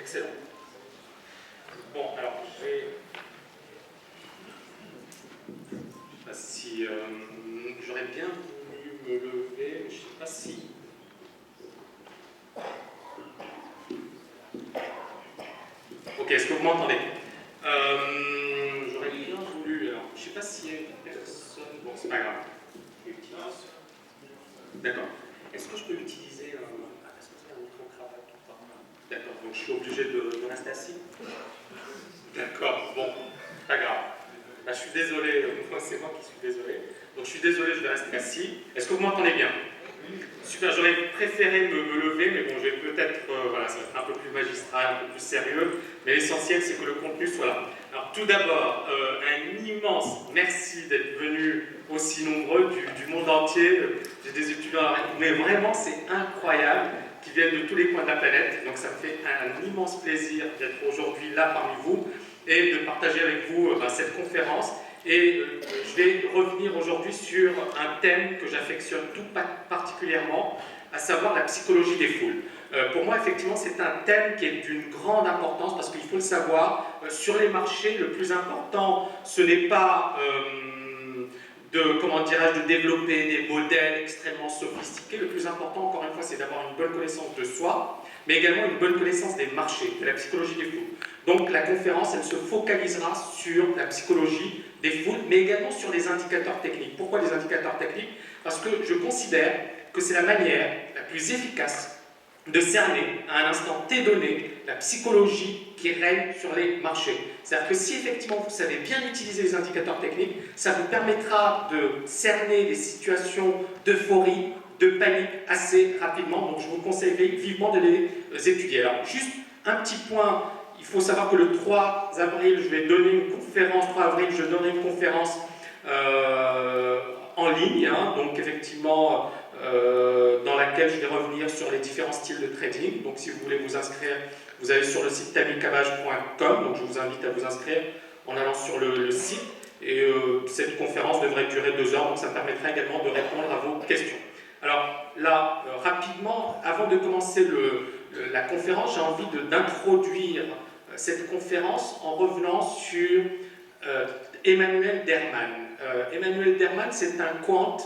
Excellent. Bon, alors, je vais... Je ne sais pas si... j'aurais bien voulu me lever, mais je ne sais pas si... Ok, est-ce que vous m'entendez? J'aurais bien voulu... Alors, je ne sais pas s'il y a une personne... Bon, c'est pas grave. D'accord. Est-ce que je peux l'utiliser est-ce que c'est un micro-cravate ou pas? D'accord, donc je suis obligé de rester assis? D'accord, bon, pas grave. Bah, je suis désolé, moi c'est moi qui suis désolé. Donc je suis désolé, je vais rester assis. Est-ce que vous m'entendez bien? Super, j'aurais préféré me lever, mais bon, je vais peut-être, voilà, ça va être un peu plus magistral, un peu plus sérieux, mais l'essentiel c'est que le contenu soit là. Alors tout d'abord, un immense merci d'être venus aussi nombreux du monde entier. J'ai des étudiants à la... mais vraiment c'est incroyable, qui viennent de tous les coins de la planète, donc ça me fait un immense plaisir d'être aujourd'hui là parmi vous et de partager avec vous cette conférence. Et je vais revenir aujourd'hui sur un thème que j'affectionne tout particulièrement, à savoir la psychologie des foules. Pour moi, effectivement, c'est un thème qui est d'une grande importance parce qu'il faut le savoir, sur les marchés, le plus important, ce n'est pas de développer des modèles extrêmement sophistiqués. Le plus important, encore une fois, c'est d'avoir une bonne connaissance de soi, mais également une bonne connaissance des marchés, de la psychologie des foules. Donc la conférence, elle se focalisera sur la psychologie des foules, mais également sur les indicateurs techniques. Pourquoi les indicateurs techniques? Parce que je considère que c'est la manière la plus efficace de cerner à un instant T donné la psychologie qui règne sur les marchés. C'est-à-dire que si effectivement vous savez bien utiliser les indicateurs techniques, ça vous permettra de cerner des situations d'euphorie, de panique assez rapidement. Donc je vous conseille vivement de les étudier. Alors juste un petit point, il faut savoir que le 3 avril, je vais donner une conférence, 3 avril, je donnerai une conférence en ligne, hein, donc effectivement dans laquelle je vais revenir sur les différents styles de trading. Donc si vous voulez vous inscrire, vous allez sur le site tamicavage.com, donc je vous invite à vous inscrire en allant sur le site, et cette conférence devrait durer 2 heures, donc ça me permettra également de répondre à vos questions. Alors là, rapidement, avant de commencer la conférence, j'ai envie d'introduire cette conférence en revenant sur Emmanuel Derman. Emmanuel Derman, c'est un quant.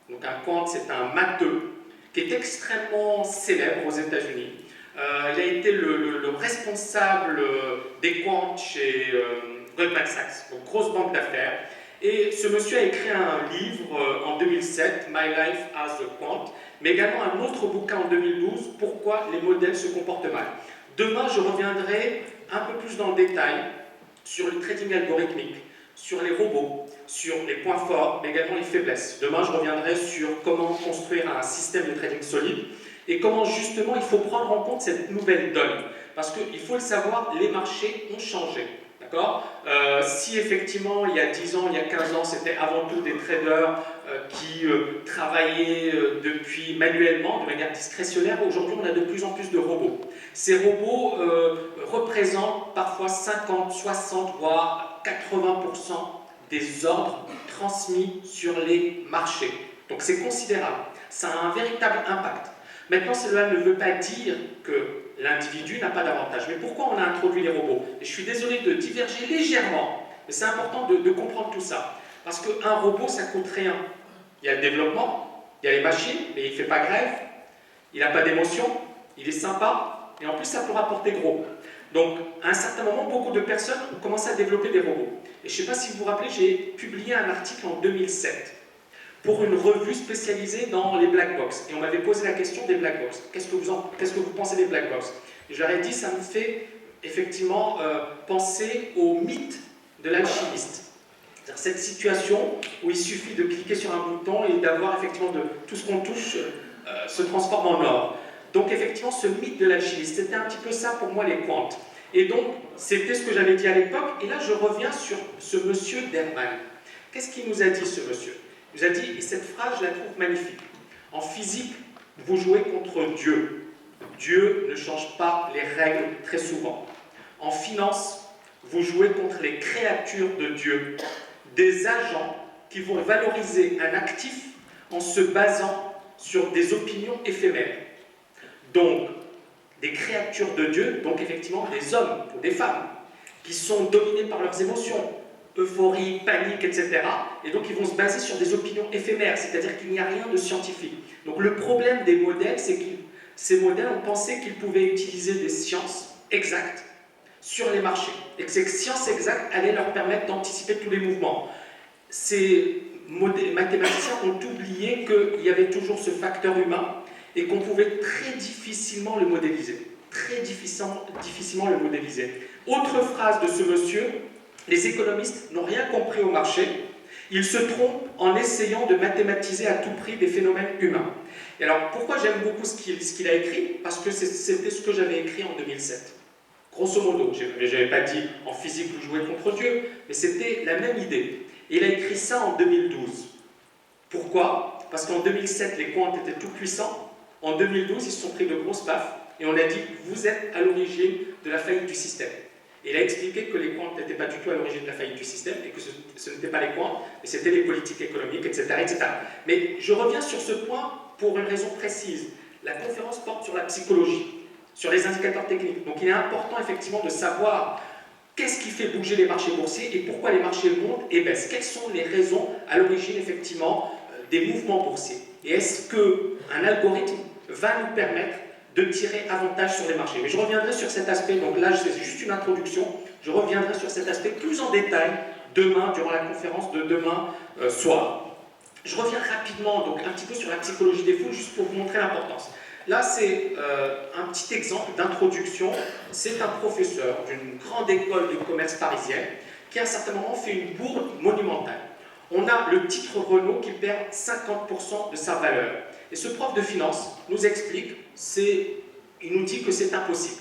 Donc un quant, c'est un matheux qui est extrêmement célèbre aux États-Unis. Il a été le responsable des quants chez Goldman Sachs, donc grosse banque d'affaires. Et ce monsieur a écrit un livre en 2007, My Life as a Quant, mais également un autre bouquin en 2012, Pourquoi les modèles se comportent mal. Demain, je reviendrai un peu plus dans le détail sur le trading algorithmique, sur les robots, sur les points forts, mais également les faiblesses. Demain, je reviendrai sur comment construire un système de trading solide et comment justement il faut prendre en compte cette nouvelle donne. Parce qu'il faut le savoir, les marchés ont changé. Si effectivement, il y a 10 ans, il y a 15 ans, c'était avant tout des traders qui travaillaient depuis manuellement, de manière discrétionnaire, aujourd'hui on a de plus en plus de robots. Ces robots représentent parfois 50, 60, voire 80% des ordres transmis sur les marchés. Donc c'est considérable, ça a un véritable impact. Maintenant, cela ne veut pas dire que l'individu n'a pas d'avantage. Mais pourquoi on a introduit les robots? Et je suis désolé de diverger légèrement, mais c'est important de comprendre tout ça. Parce qu'un robot, ça coûte rien. Il y a le développement, il y a les machines, mais il ne fait pas grève, il n'a pas d'émotion, il est sympa, et en plus, ça peut rapporter gros. Donc, à un certain moment, beaucoup de personnes ont commencé à développer des robots. Et je ne sais pas si vous vous rappelez, j'ai publié un article en 2007 pour une revue spécialisée dans les black box. Et on m'avait posé la question des black box. Qu'est-ce que vous pensez des black box? Et je leur ai dit, ça me fait effectivement penser au mythe de l'alchimiste. C'est-à-dire cette situation où il suffit de cliquer sur un bouton et d'avoir effectivement tout ce qu'on touche se transforme en or. Donc effectivement, ce mythe de l'alchimiste, c'était un petit peu ça pour moi les quants. Et donc, c'était ce que j'avais dit à l'époque. Et là, je reviens sur ce monsieur Derman. Qu'est-ce qu'il nous a dit, ce monsieur? Il nous a dit, et cette phrase, je la trouve magnifique. En physique, vous jouez contre Dieu. Dieu ne change pas les règles très souvent. En finance, vous jouez contre les créatures de Dieu, des agents qui vont valoriser un actif en se basant sur des opinions éphémères. Donc, des créatures de Dieu, donc effectivement des hommes ou des femmes, qui sont dominés par leurs émotions, euphorie, panique, etc. Et donc ils vont se baser sur des opinions éphémères, c'est-à-dire qu'il n'y a rien de scientifique. Donc le problème des modèles, c'est que ces modèles ont pensé qu'ils pouvaient utiliser des sciences exactes sur les marchés, et que ces sciences exactes allaient leur permettre d'anticiper tous les mouvements. Ces mathématiciens ont oublié qu'il y avait toujours ce facteur humain et qu'on pouvait très difficilement le modéliser. Très difficilement le modéliser. Autre phrase de ce monsieur: les économistes n'ont rien compris au marché, ils se trompent en essayant de mathématiser à tout prix des phénomènes humains. Et alors, pourquoi j'aime beaucoup ce qu'il a écrit? Parce que c'était ce que j'avais écrit en 2007. Grosso modo, je n'avais pas dit en physique vous jouez contre Dieu, mais c'était la même idée. Et il a écrit ça en 2012. Pourquoi? Parce qu'en 2007, les quants étaient tout puissants. En 2012, ils se sont pris de grosses baffes et on a dit vous êtes à l'origine de la faillite du système. Et il a expliqué que les quants n'étaient pas du tout à l'origine de la faillite du système et que ce n'étaient pas les quants, mais c'était les politiques économiques, etc., etc. Mais je reviens sur ce point pour une raison précise. La conférence porte sur la psychologie, sur les indicateurs techniques. Donc il est important effectivement de savoir qu'est-ce qui fait bouger les marchés boursiers et pourquoi les marchés montent et baissent. Quelles sont les raisons à l'origine effectivement des mouvements boursiers? Et est-ce qu'un algorithme va nous permettre de tirer avantage sur les marchés? Mais je reviendrai sur cet aspect, donc là c'est juste une introduction, je reviendrai sur cet aspect plus en détail demain, durant la conférence de demain soir. Je reviens rapidement donc un petit peu sur la psychologie des foules, juste pour vous montrer l'importance. Là, c'est un petit exemple d'introduction. C'est un professeur d'une grande école de commerce parisienne qui, à un certain moment, fait une bourde monumentale. On a le titre Renault qui perd 50% de sa valeur. Et ce prof de finance nous explique, il nous dit que c'est impossible,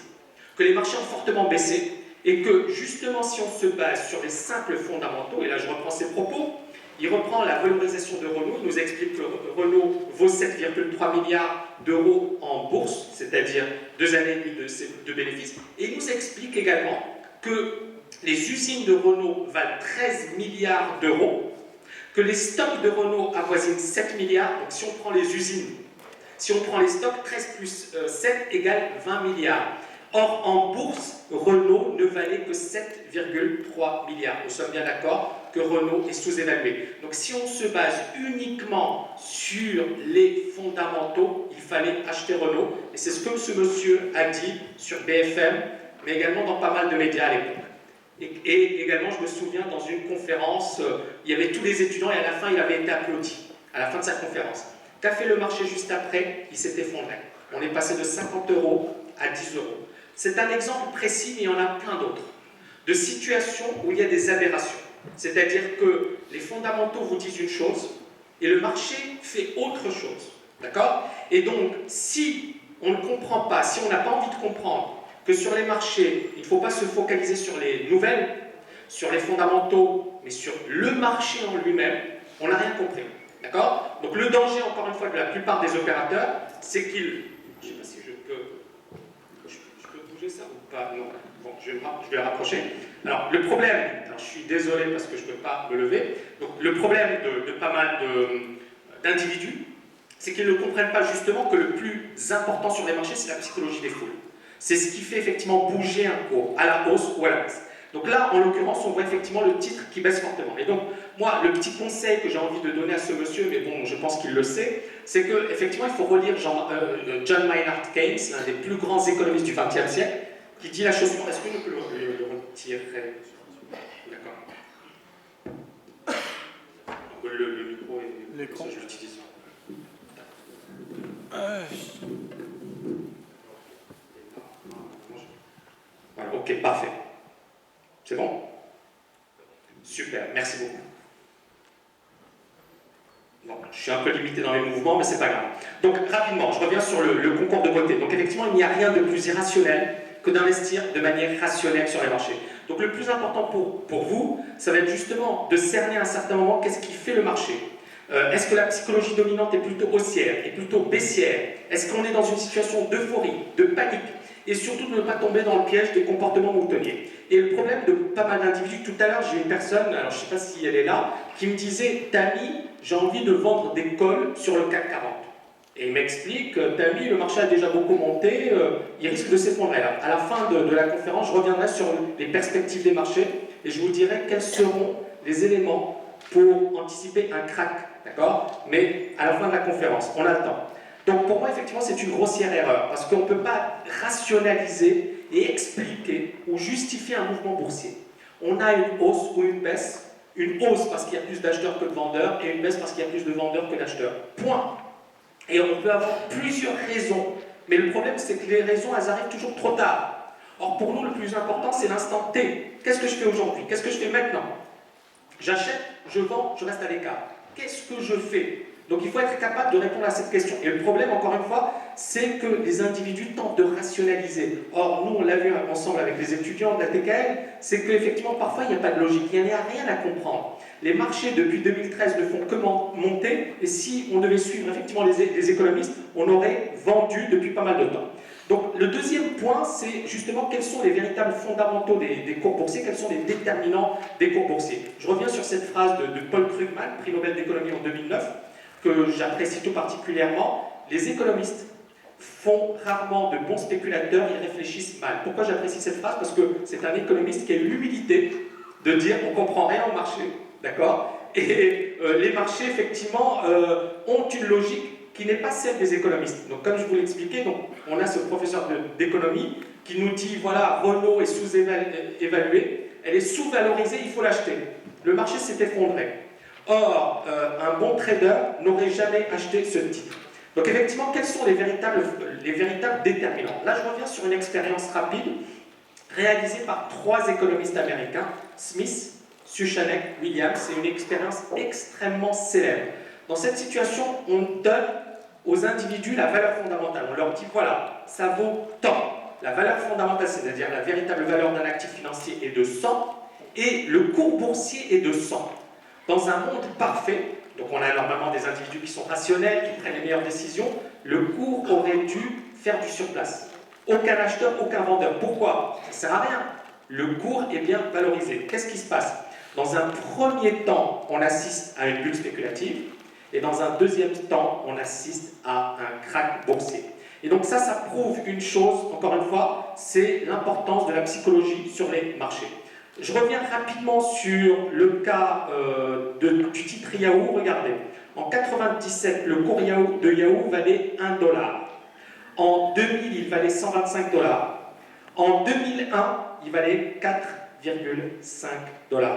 que les marchés ont fortement baissé et que, justement, si on se base sur les simples fondamentaux, et là je reprends ses propos, il reprend la valorisation de Renault, il nous explique que Renault vaut 7,3 milliards d'euros en bourse, c'est-à-dire 2 années et demie de bénéfices, et il nous explique également que les usines de Renault valent 13 milliards d'euros, que les stocks de Renault avoisinent 7 milliards, donc si on prend les usines, si on prend les stocks, 13 plus 7 égale 20 milliards. Or, en bourse, Renault ne valait que 7,3 milliards. Nous sommes bien d'accord que Renault est sous-évalué. Donc, si on se base uniquement sur les fondamentaux, il fallait acheter Renault. Et c'est ce que ce monsieur a dit sur BFM, mais également dans pas mal de médias à l'époque. Et également, je me souviens, dans une conférence, il y avait tous les étudiants et à la fin, il avait été applaudi, à la fin de sa conférence. Qu'a fait le marché juste après? Il s'est effondré. On est passé de 50 euros à 10 euros. C'est un exemple précis, mais il y en a plein d'autres, de situations où il y a des aberrations. C'est-à-dire que les fondamentaux vous disent une chose et le marché fait autre chose. D'accord? Et donc, si on ne comprend pas, si on n'a pas envie de comprendre que sur les marchés, il ne faut pas se focaliser sur les nouvelles, sur les fondamentaux, mais sur le marché en lui-même, on n'a rien compris. D'accord? Donc le danger, encore une fois, de la plupart des opérateurs, c'est qu'ils... Je ne sais pas si je peux bouger ça ou pas? Non. Bon, je vais le rapprocher. Alors, le problème, alors je suis désolé parce que je ne peux pas me lever, donc le problème de pas mal d'individus, c'est qu'ils ne comprennent pas justement que le plus important sur les marchés, c'est la psychologie des foules. C'est ce qui fait effectivement bouger un cours, à la hausse ou à la baisse. Donc là, en l'occurrence, on voit effectivement le titre qui baisse fortement. Et donc, moi, le petit conseil que j'ai envie de donner à ce monsieur, mais bon, je pense qu'il le sait, c'est qu'effectivement, il faut relire John Maynard Keynes, l'un des plus grands économistes du XXe siècle, qui dit la chose suivante. Est-ce que je peux le retirer? D'accord. Le micro est... L'écran. Je l'utilise. Voilà, ok, parfait. C'est bon? Super, merci beaucoup. Bon, je suis un peu limité dans les mouvements, mais c'est pas grave. Donc, rapidement, je reviens sur le concours de beauté. Donc, effectivement, il n'y a rien de plus irrationnel que d'investir de manière rationnelle sur les marchés. Donc, le plus important pour vous, ça va être justement de cerner à un certain moment qu'est-ce qui fait le marché. Est-ce que la psychologie dominante est plutôt haussière, est plutôt baissière? Est-ce qu'on est dans une situation d'euphorie, de panique? Et surtout de ne pas tomber dans le piège des comportements moutonniers. Et le problème de pas mal d'individus, tout à l'heure j'ai une personne, alors je ne sais pas si elle est là, qui me disait « Tami, j'ai envie de vendre des cols sur le CAC 40 ». Et il m'explique, Tammy, le marché a déjà beaucoup monté, il risque de s'effondrer. À la fin de la conférence, je reviendrai sur les perspectives des marchés et je vous dirai quels seront les éléments pour anticiper un crack, d'accord? Mais à la fin de la conférence, on a le temps. Donc pour moi, effectivement, c'est une grossière erreur, parce qu'on ne peut pas rationaliser et expliquer ou justifier un mouvement boursier. On a une hausse ou une baisse, une hausse parce qu'il y a plus d'acheteurs que de vendeurs, et une baisse parce qu'il y a plus de vendeurs que d'acheteurs. Point. Et on peut avoir plusieurs raisons, mais le problème c'est que les raisons, elles arrivent toujours trop tard. Or pour nous, le plus important, c'est l'instant T. Qu'est-ce que je fais aujourd'hui? Qu'est-ce que je fais maintenant? J'achète, je vends, je reste à l'écart. Qu'est-ce que je fais? Donc il faut être capable de répondre à cette question. Et le problème, encore une fois, c'est que les individus tentent de rationaliser. Or, nous, on l'a vu ensemble avec les étudiants de la TKL, c'est qu'effectivement, parfois, il n'y a pas de logique, il n'y a rien à comprendre. Les marchés, depuis 2013, ne font que monter, et si on devait suivre effectivement les économistes, on aurait vendu depuis pas mal de temps. Donc le deuxième point, c'est justement quels sont les véritables fondamentaux des cours boursiers, quels sont les déterminants des cours boursiers. Je reviens sur cette phrase de Paul Krugman, prix Nobel d'économie en 2009, que j'apprécie tout particulièrement. Les économistes font rarement de bons spéculateurs, ils réfléchissent mal. Pourquoi j'apprécie cette phrase? Parce que c'est un économiste qui a eu l'humilité de dire on ne comprend rien au marché, d'accord? Et les marchés, effectivement, ont une logique qui n'est pas celle des économistes. Donc, comme je vous l'expliquais, on a ce professeur d'économie qui nous dit, voilà, Renault est sous-évalué, elle est sous-valorisée, il faut l'acheter. Le marché s'est effondré. Or, un bon trader n'aurait jamais acheté ce titre. Donc, effectivement, quels sont les véritables déterminants? Là, je reviens sur une expérience rapide réalisée par 3 économistes américains, Smith, Suchanek, Williams. C'est une expérience extrêmement célèbre. Dans cette situation, on donne aux individus la valeur fondamentale. On leur dit, voilà, ça vaut tant. La valeur fondamentale, c'est-à-dire la véritable valeur d'un actif financier, est de 100, et le cours boursier est de 100. Dans un monde parfait, donc on a normalement des individus qui sont rationnels, qui prennent les meilleures décisions, le cours aurait dû faire du surplace. Aucun acheteur, aucun vendeur. Pourquoi? Ça ne sert à rien. Le cours est bien valorisé. Qu'est-ce qui se passe? Dans un premier temps, on assiste à une bulle spéculative, et dans un deuxième temps, on assiste à un krach boursier. Et donc ça prouve une chose, encore une fois, c'est l'importance de la psychologie sur les marchés. Je reviens rapidement sur le cas du titre Yahoo. Regardez, en 1997, le cours de Yahoo valait 1 $. En 2000, il valait 125 $. En 2001, il valait 4,5 $.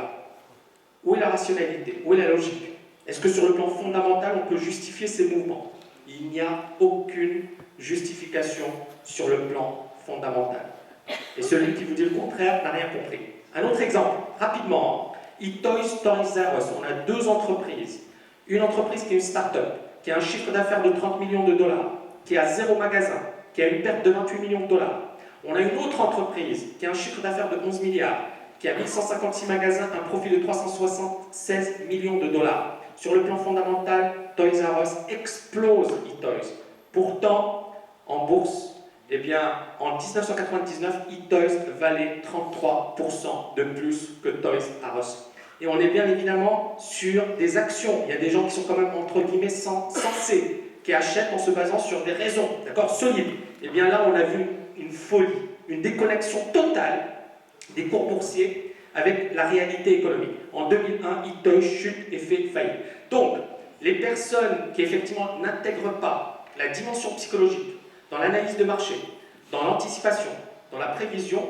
Où est la rationalité? Où est la logique? Est-ce que sur le plan fondamental, on peut justifier ces mouvements? Il n'y a aucune justification sur le plan fondamental. Et celui qui vous dit le contraire n'a rien compris. Un autre exemple, rapidement, eToys, Toys R Us. On a 2 entreprises. Une entreprise qui est une start-up, qui a un chiffre d'affaires de 30 millions $, qui a 0 magasin, qui a une perte de 28 millions $. On a une autre entreprise qui a un chiffre d'affaires de 11 milliards, qui a 1156 magasins, un profit de 376 millions $. Sur le plan fondamental, Toys R Us explose eToys. Pourtant, en bourse, eh bien, en 1999, eToys valait 33% de plus que Toys R Us. Et on est bien évidemment sur des actions. Il y a des gens qui sont quand même, entre guillemets, sensés, qui achètent en se basant sur des raisons, d'accord, solides. Et bien là, on a vu une folie, une déconnexion totale des cours boursiers avec la réalité économique. En 2001, eToys chute et fait faillite. Donc, les personnes qui effectivement n'intègrent pas la dimension psychologique dans l'analyse de marché, dans l'anticipation, dans la prévision,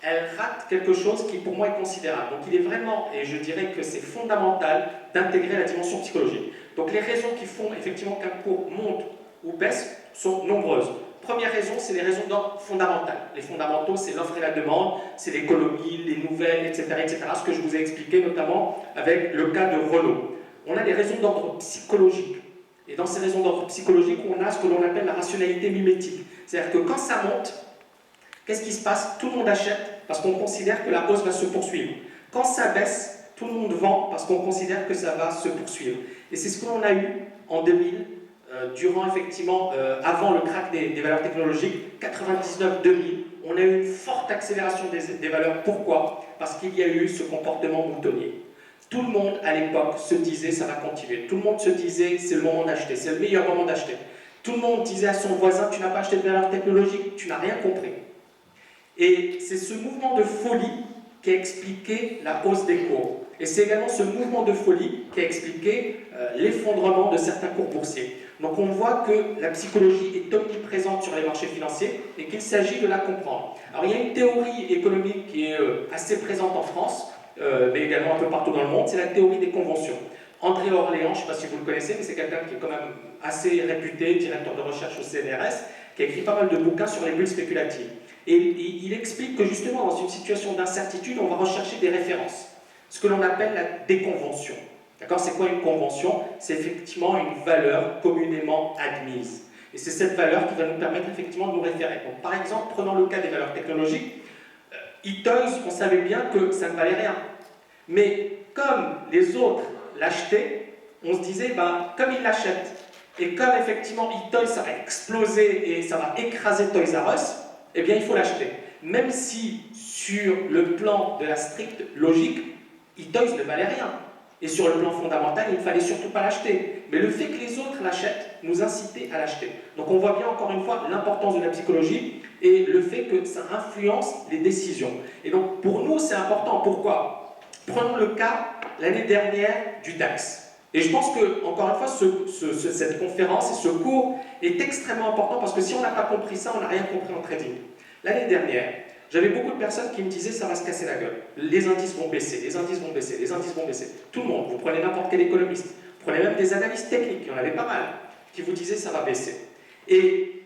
elles ratent quelque chose qui pour moi est considérable. Donc il est vraiment, et je dirais que c'est fondamental, d'intégrer la dimension psychologique. Donc les raisons qui font effectivement qu'un cours monte ou baisse sont nombreuses. Première raison, c'est les raisons d'ordre fondamental. Les fondamentaux, c'est l'offre et la demande, c'est l'économie, les nouvelles, etc., etc. Ce que je vous ai expliqué notamment avec le cas de Renault. On a des raisons d'ordre psychologique. Et dans ces raisons d'ordre psychologique, on a ce que l'on appelle la rationalité mimétique. C'est-à-dire que quand ça monte, qu'est-ce qui se passe? Tout le monde achète parce qu'on considère que la hausse va se poursuivre. Quand ça baisse, tout le monde vend parce qu'on considère que ça va se poursuivre. Et c'est ce que l'on a eu en 2000, durant effectivement, avant le krach des valeurs technologiques, 99-2000, on a eu une forte accélération des valeurs. Pourquoi? Parce qu'il y a eu ce comportement moutonnier. Tout le monde à l'époque se disait ça va continuer. Tout le monde se disait c'est le moment d'acheter, c'est le meilleur moment d'acheter. Tout le monde disait à son voisin, tu n'as pas acheté de valeur technologique, tu n'as rien compris. Et c'est ce mouvement de folie qui a expliqué la hausse des cours. Et c'est également ce mouvement de folie qui a expliqué l'effondrement de certains cours boursiers. Donc on voit que la psychologie est omniprésente sur les marchés financiers et qu'il s'agit de la comprendre. Alors il y a une théorie économique qui est assez présente en France, mais également un peu partout dans le monde, c'est la théorie des conventions. André Orléans, je ne sais pas si vous le connaissez, mais c'est quelqu'un qui est quand même assez réputé, directeur de recherche au CNRS, qui a écrit pas mal de bouquins sur les bulles spéculatives. Et il explique que justement, dans une situation d'incertitude, on va rechercher des références, ce que l'on appelle la déconvention. D'accord? C'est quoi une convention? C'est effectivement une valeur communément admise. Et c'est cette valeur qui va nous permettre effectivement de nous référer. Donc, par exemple, prenons le cas des valeurs technologiques. eToys, on savait bien que ça ne valait rien. Mais comme les autres l'achetaient, on se disait, ben, comme ils l'achètent, et comme effectivement eToys, ça va exploser et ça va écraser Toys R Us, eh bien il faut l'acheter. Même si sur le plan de la stricte logique, eToys ne valait rien. Et sur le plan fondamental, il ne fallait surtout pas l'acheter. Mais le fait que les autres l'achètent nous incitait à l'acheter. Donc on voit bien encore une fois l'importance de la psychologie et le fait que ça influence les décisions. Et donc pour nous c'est important. Pourquoi? Prenons le cas l'année dernière du DAX. Et je pense que, encore une fois, cette conférence et ce cours est extrêmement important parce que si on n'a pas compris ça, on n'a rien compris en trading. L'année dernière, j'avais beaucoup de personnes qui me disaient ça va se casser la gueule. Les indices vont baisser, les indices vont baisser, les indices vont baisser. Tout le monde, vous prenez n'importe quel économiste, vous prenez même des analystes techniques, il y en avait pas mal, qui vous disaient ça va baisser. Et